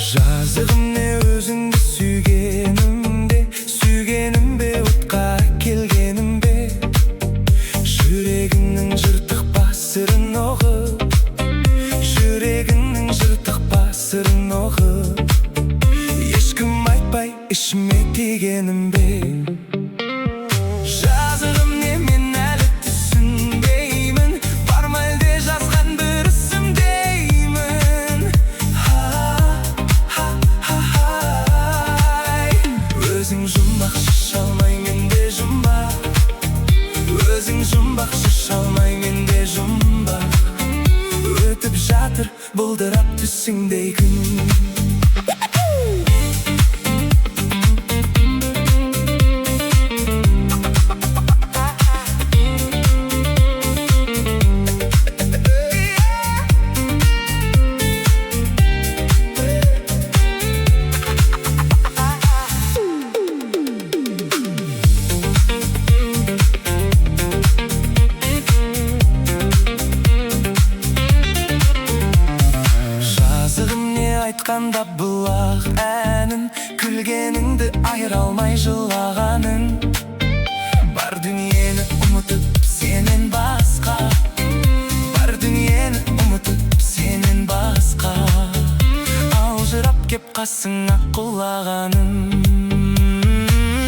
Жазығым не өзіңді сүйгенім бе отқа келгенім бе, жүрегіңнің жыртық па сырын ұғып, жүрегіңнің жыртық па сырын ұғып, ешкім айтпай ішіме тигенім бе. Жазығым не мен әлі түсінбеймін, бар ма әлде жазған бір ісім деймін. Өзің жұмбақ шыша алмай менде жұмбақ, өзің жұмбақ шыша алмай менде жұмбақ, өтіп жатыр бұлдырап түсіңдей күн. Айтқанда бұлақ әнін, күлгеніңді айыра алмай жылағанын, бар дүниені ұмытып сенен басқа, бар дүниені ұмытып сенен басқа, алжырап кеп қасыңа құлағаным.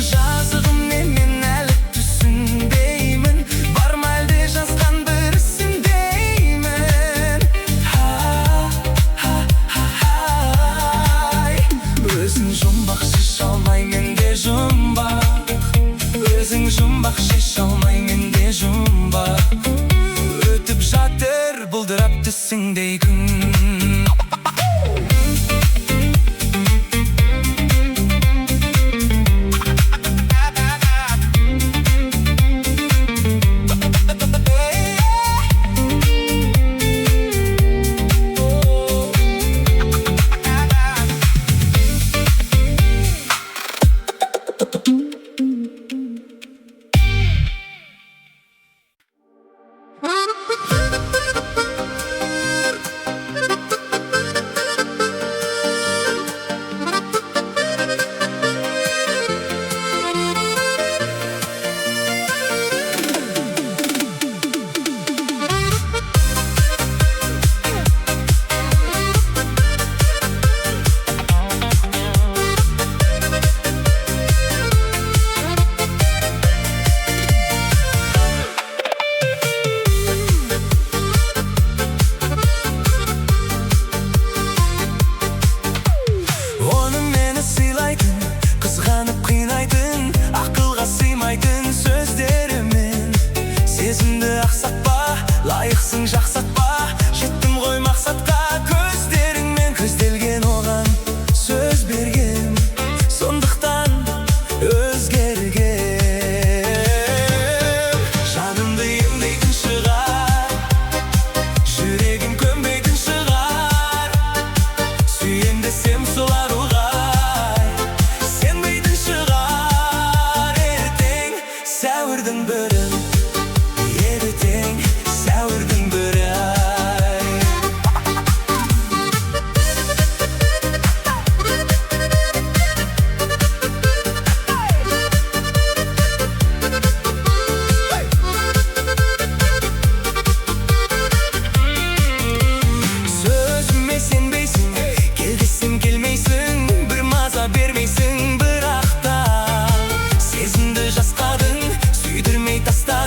Жазығым не мен әлі түсінбеймін, бар ма әлде жазған бір ісім деймін. Өзің жұмбақ шеше алмай менде жұмбақ, өзің жұмбақ шеше алмай менде жұмбақ, өтіп жатыр бұлдырап түсіңдей күн. Сезімді ақсатпа, лайықсың жақсатпа, жеттім ғой мақсатқа көздеріңмен, көзделген оған сөз берген, сондықтан өзгерген. Жанымды емдейтін шығар, жүрегім көнбейтін шығар, сүйем десем сол аруғай, сенбейтін шығар. Ертең сәуірдің бірі, сәуірдің бірі ай. Сөзіме сенбейсің, кел десем келмейсің, бір маза бермейсің, бірақ та сезімді жасқадың, сүйдірмей таста.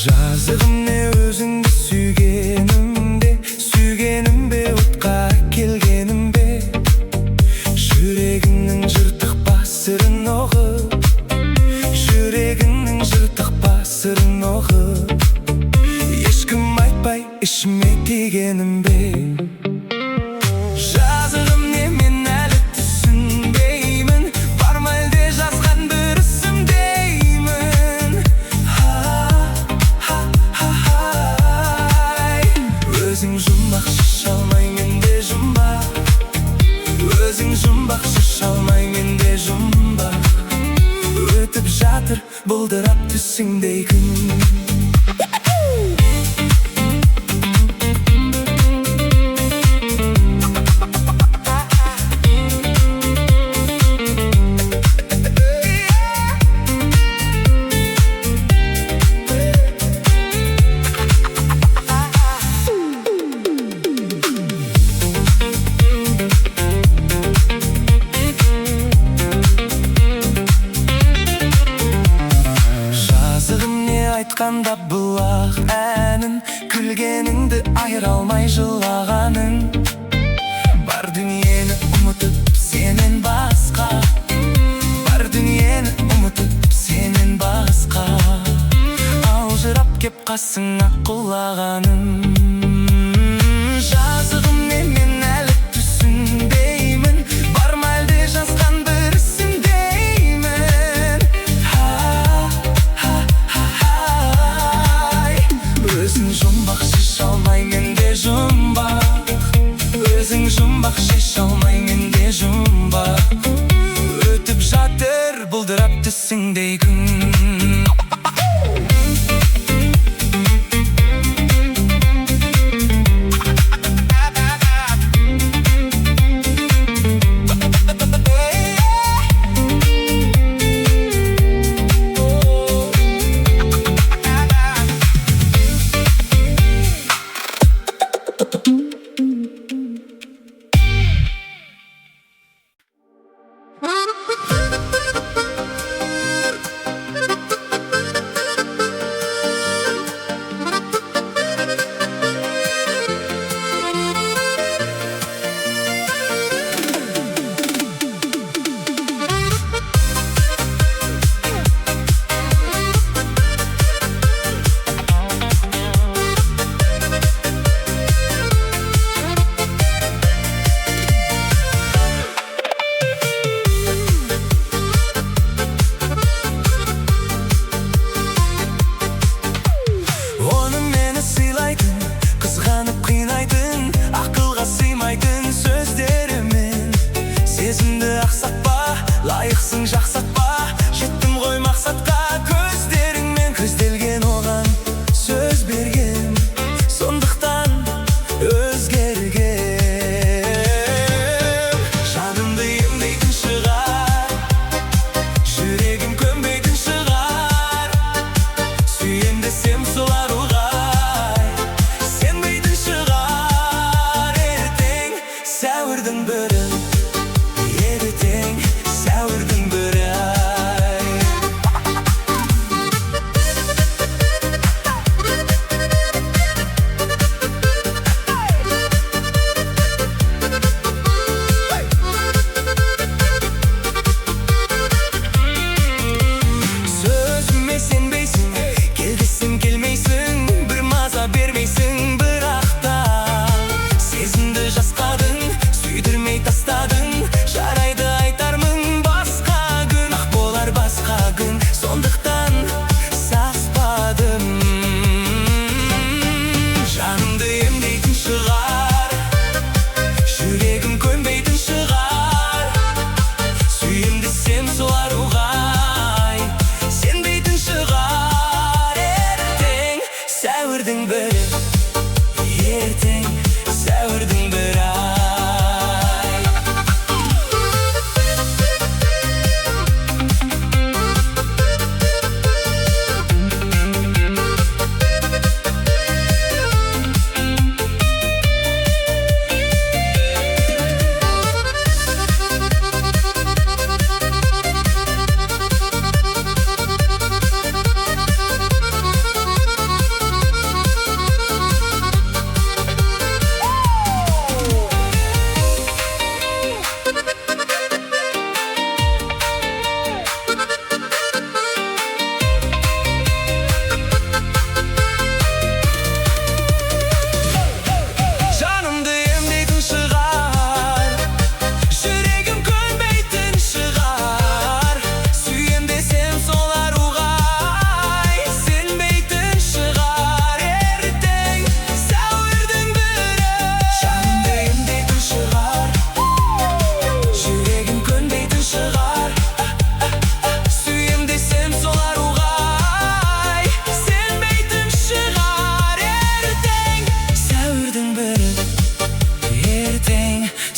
Жазығым не өзіңді сүйгенім бе отқа келгенім бе жүрегіңнің жыртық па сырын ұғып жүрегіңнің жыртық па сырын ұғып ешкім айтпай ішіме тигенім бе жазығым не мен әлі түсінбеймін бар ма әлде жазған бір ісім деймін өзің жұмбақ шеше алмай менде жұмбақ өзің жұмбақ шеше алмай менде жұмбақ өтіп жатыр бұлдырап түсіңдей күн айтқанда бұлақ әнін күлгеніңді айыра алмай жылағаның бар дүниені ұмытып сенен басқа бар дүниені ұмытып сенен басқа алжырап кеп қасыңа құлағаным жазығым не мен әлі түсінбеймін бар ма әлде жазған бір ісім деймін өзің жұмбақ шеше алмай менде жұмбақ өзің жұмбақ шеше алмай менде жұмбақ өтіп жатыр бұлдырап түсіңдей күн лайықсың жақсатпа жеттім ғой мақсатқа көздеріңмен көзделген оған сөз берген сондықтан өзгерген жанымды емдейтін шығар жүрегім көнбейтін шығар сүйем десем сол аруға сенбейтін шығар ертең сәуірдің бірі бермейсің бірақ та сезімді жасқадың сүйдірмей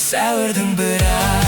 сәуірдің бірі